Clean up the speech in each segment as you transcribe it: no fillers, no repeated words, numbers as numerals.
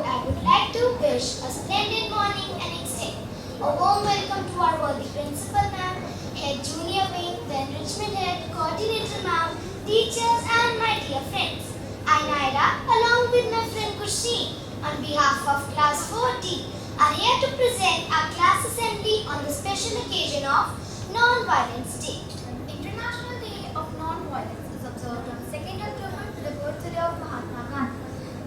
I would like to wish a splendid morning and extend a warm welcome to our worthy principal ma'am, head junior wing, the enrichment head, coordinator ma'am, teachers and my dear friends. I, Naira, along with my friend Kushi, on behalf of class 4D, are here to present our class assembly on the special occasion of Non-Violence Day. International Day of Non-Violence is observed on 2nd October, the birthday of Mahatma Gandhi,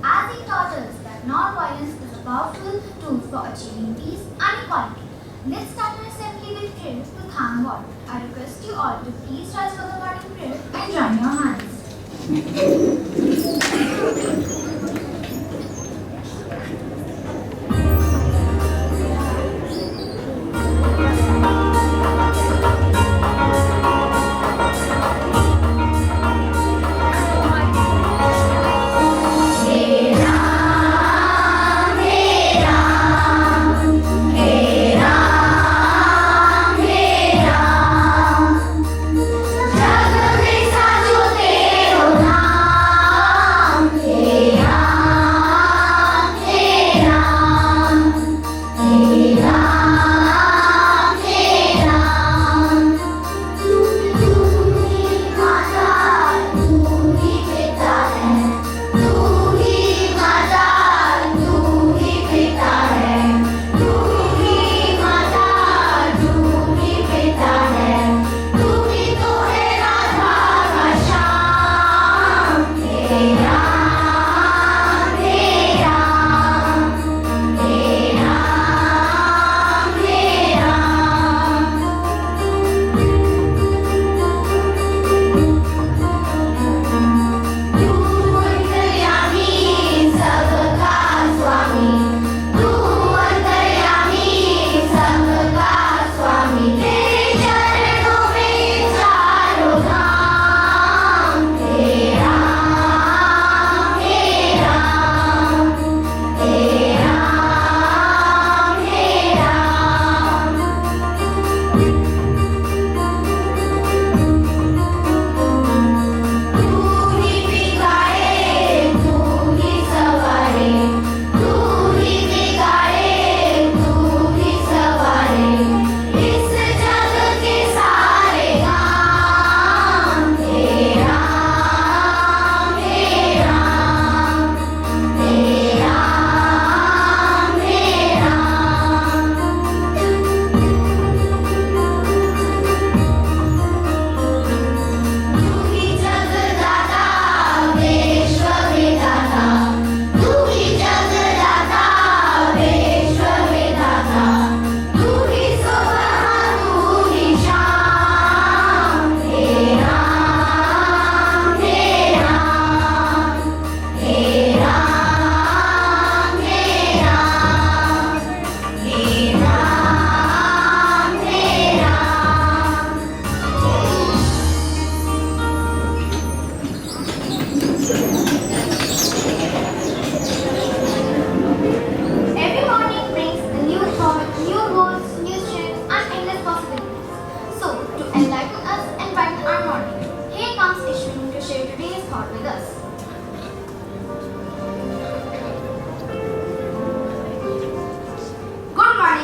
as he taught us that non-violence is a powerful tool for achieving peace and equality. Let's start our assembly with prayer to thank God. I request you all to please rise for the morning prayer and join your hands.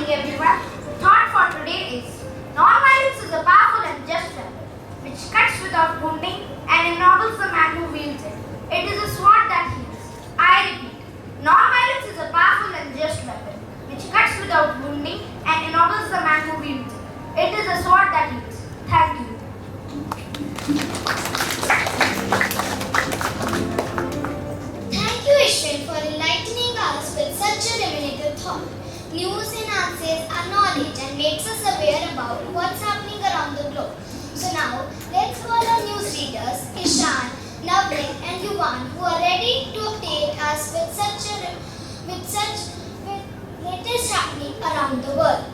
Everyone, thought for today is non-violence is a powerful and just weapon which cuts without wounding and ennobles the man who wields it. It is a sword that heals. I repeat, non-violence is a powerful and just weapon which cuts without wounding and ennobles the man who wields it. It is a sword that heals. Thank you. Thank you, Ishwin, for enlightening us with such a remunerative thought. News enhances our knowledge and makes us aware about what's happening around the globe. So now, let's call our news readers, Ishan, Navin and Yuvan, who are ready to update us with latest happening around the world.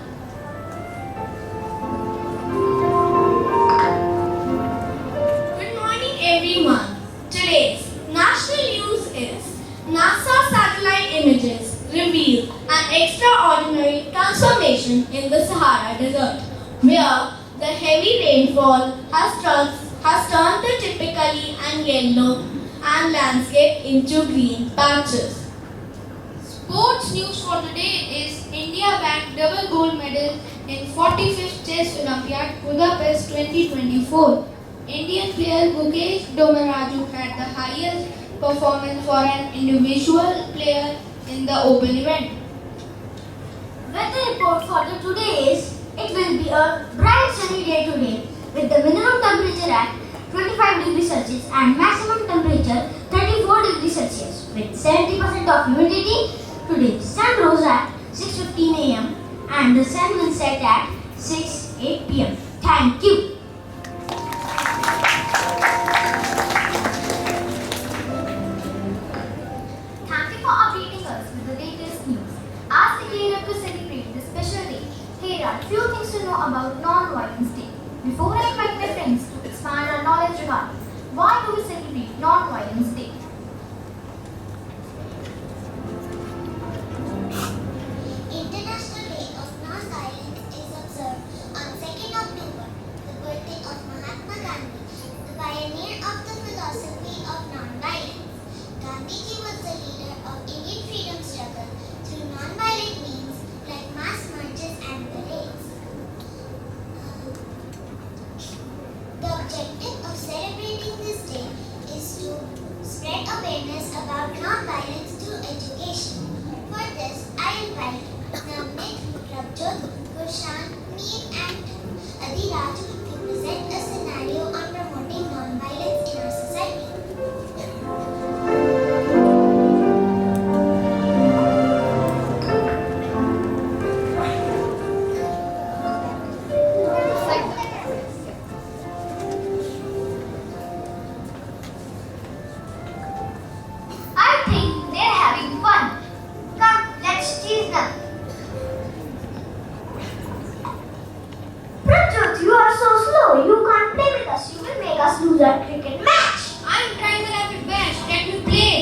Good morning everyone. Today's national news is NASA satellite images reveal an extraordinary transformation in the Sahara Desert, where the heavy rainfall has turned the typically and yellow and landscape into green patches. Sports news for today is India bagged double gold medal in 45th Chess Olympiad, Budapest 2024. Indian player Gukesh Domaraju had the highest performance for an individual player in the open event. Weather report for the today is it will be a bright sunny day today with the minimum temperature at 25 degrees Celsius and maximum temperature 34 degrees Celsius with 70% of humidity. Today the sun rose at 6:15 a.m. and the sun will set at 6:08 p.m. Thank you. Thank you for updating us with the latest news. As we gear up to celebrate this special day, here are few things to know about Non-Violence Day. Before I invite my friends to expand our knowledge regarding why do we celebrate Non-Violence Day? International Day of Non-Violence is observed on 2nd October, the birthday of Mahatma Gandhi, the pioneer of the philosophy of non-violence. Gandhiji was the leader of Indian freedom struggle through non-violent means like mass marches and parades. The objective of celebrating this day is to spread awareness about non-violence through education. For this, I invite Navneet, Prabjot, Gulshan, Neem and Adiraj to present a scenario on promoting non-violence in our society. I think they're having fun. Come, let's tease them. Prabjot, you are so slow. You can't play with us. You will make us lose our cricket match. I'm trying my level best. Let me play.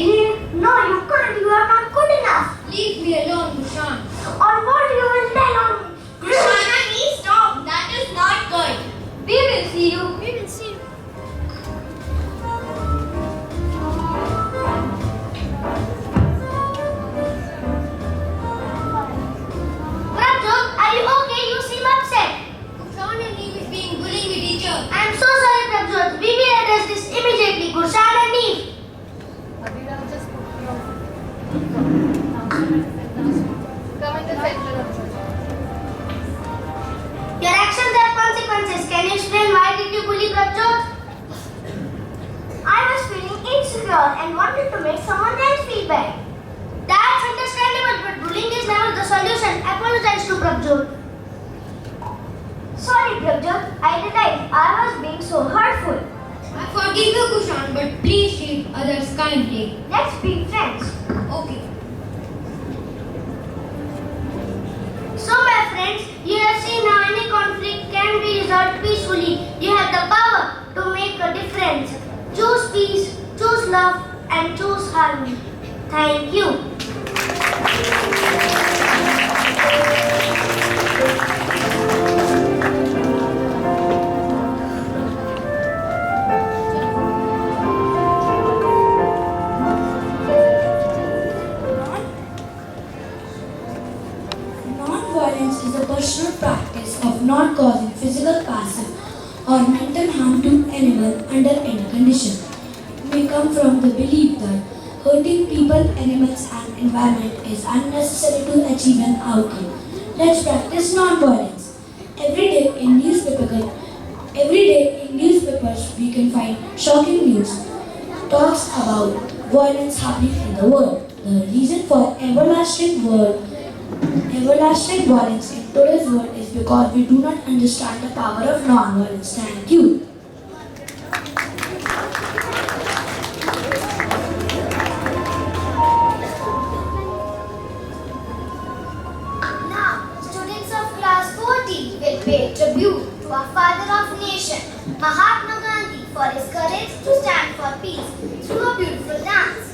No, you can't. You are not good enough. Leave me alone, Kushan. Or what you will tell on me. Kushana, please stop. That is not good. We will see you. We will see. Prabjot, are you okay? You seem upset. Kushan and Neem is being bullying the teacher. I am so sorry, Prabjot. We will address this immediately. Gulshan and Neem. Your actions have consequences. Can you explain why did you bully Prabjot? I was feeling insecure and wanted to make someone else feel bad. That's understandable, but bullying is never the solution. Apologize to Prabjot. Sorry, Prabjot. I realized I was being so hurtful. I forgive you, Kushan, but please treat others kindly. Let's be friends. Okay. So, my friends, you have seen how any conflict can be resolved peacefully. You have the power to make a difference. Choose peace, choose love, and choose harmony. Thank you. Non-violence is a personal practice of not causing physical, passive, or mental harm to anyone under any condition. It may come from the belief that hurting people, animals, and environment is unnecessary to achieve an outcome. Let's practice non-violence. Every day in newspapers we can find shocking news talks about violence happening in the world. The reason for everlasting violence in today's world is because we do not understand the power of non-violence. Thank you. Now, students of class 40 will pay tribute to our father of nation, Mahatma Gandhi, for his courage to stand for peace through a beautiful dance.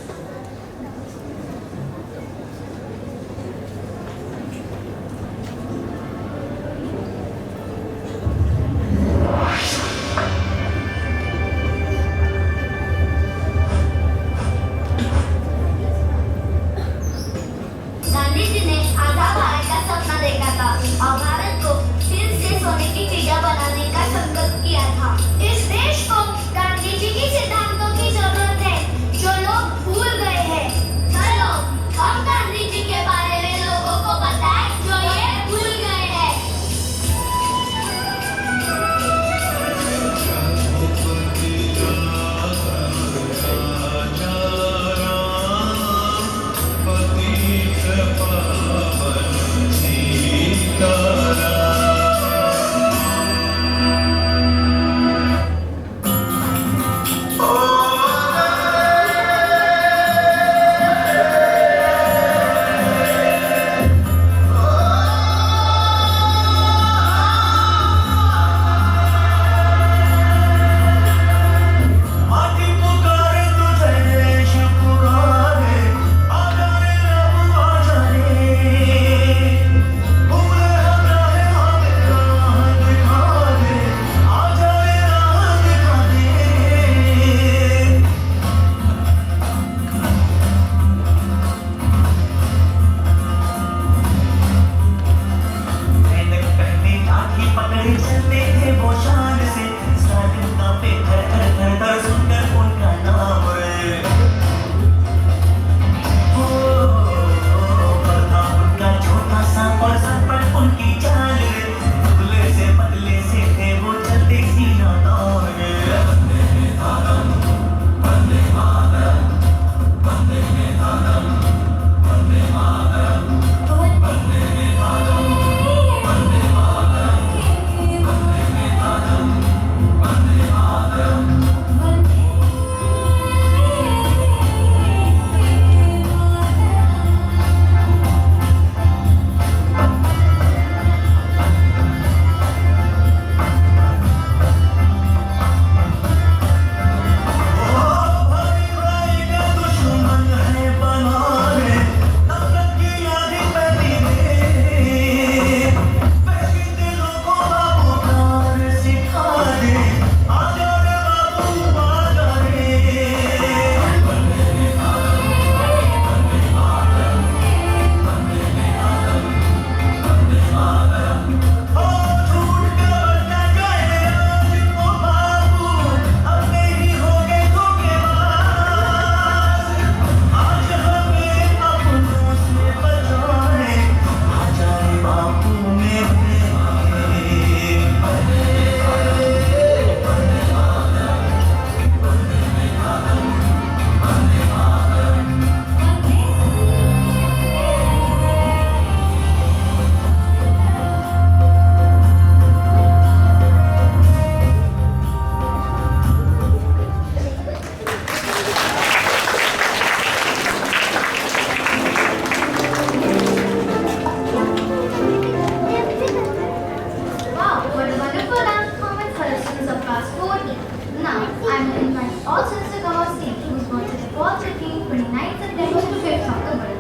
Wow, what a wonderful dance performance for the students of class 4E. Now, I am inviting all students to come on stage whose birthday falls between 29th September to 5th October.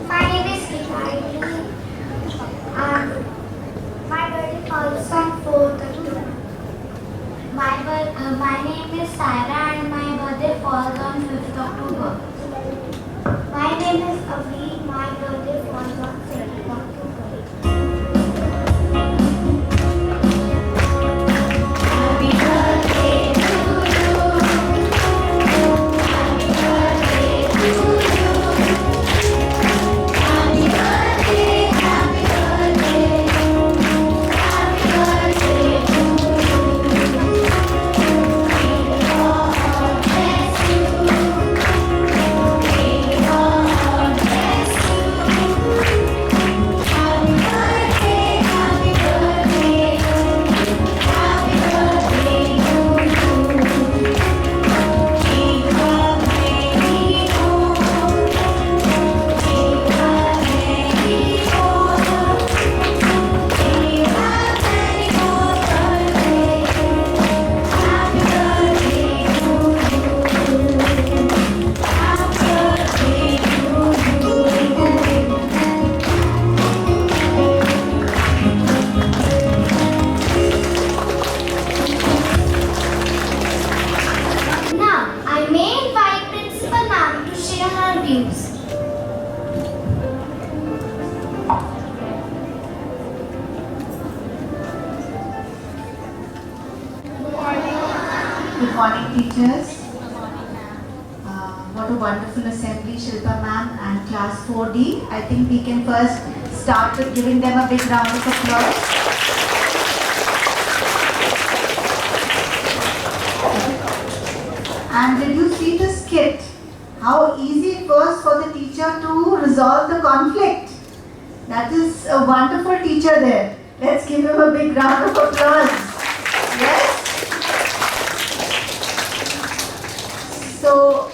My name is Hikari. My birthday falls on 4th October. My name is Sarah and my birthday falls on 5th October. My name is Avi. My birthday falls on 2nd October. Happy birthday to you. Happy birthday to you. Happy birthday, happy birthday, happy birthday to you. May God bless you. May God bless you. Happy birthday, happy birthday, happy birthday to you. May God may Now, I may invite Principal Ma'am to share her views. Good morning, teachers. What a wonderful assembly, Shilpa ma'am and class 4D. I think we can first start with giving them a big round of applause. And did you see the skit? How easy it was for the teacher to resolve the conflict. That is a wonderful teacher there. Let's give him a big round of applause. Yes? So,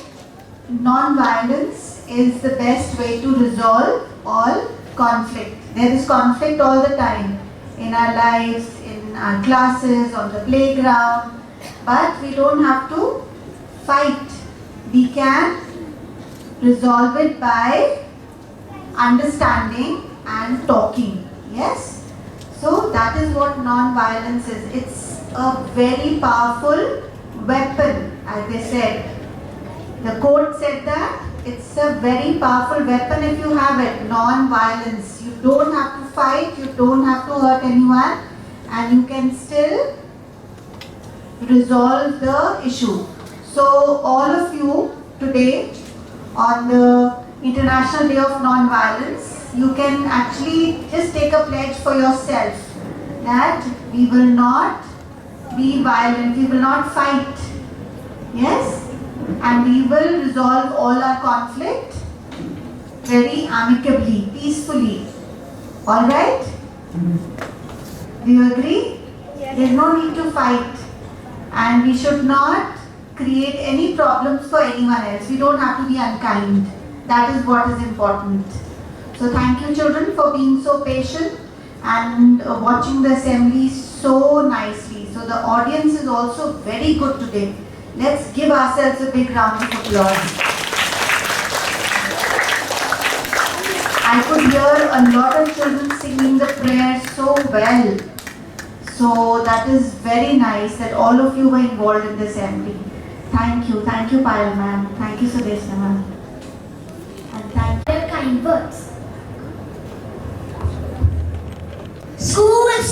non-violence is the best way to resolve all conflict. There is conflict all the time in our lives, in our classes, on the playground, but we don't have to fight. We can resolve it by understanding and talking. Yes? So that is what non-violence is. It's a very powerful weapon, as they said. The quote said that it's a very powerful weapon if you have it. Non-violence. You don't have to fight, you don't have to hurt anyone, and you can still resolve the issue. So all of you today on the International Day of Non-Violence, you can actually just take a pledge for yourself that we will not be violent, we will not fight. Yes? And we will resolve all our conflict very amicably, peacefully. Alright? Do you agree? Yes. There's no need to fight. And we should not create any problems for anyone else. We don't have to be unkind. That is what is important. So thank you children for being so patient and watching the assembly so nicely. So the audience is also very good today. Let's give ourselves a big round of applause. I could hear a lot of children singing the prayer so well. So that is very nice that all of you were involved in the assembly. Thank you Payal ma'am. Thank you Sudeshna ma'am. And thank Their kind words. School will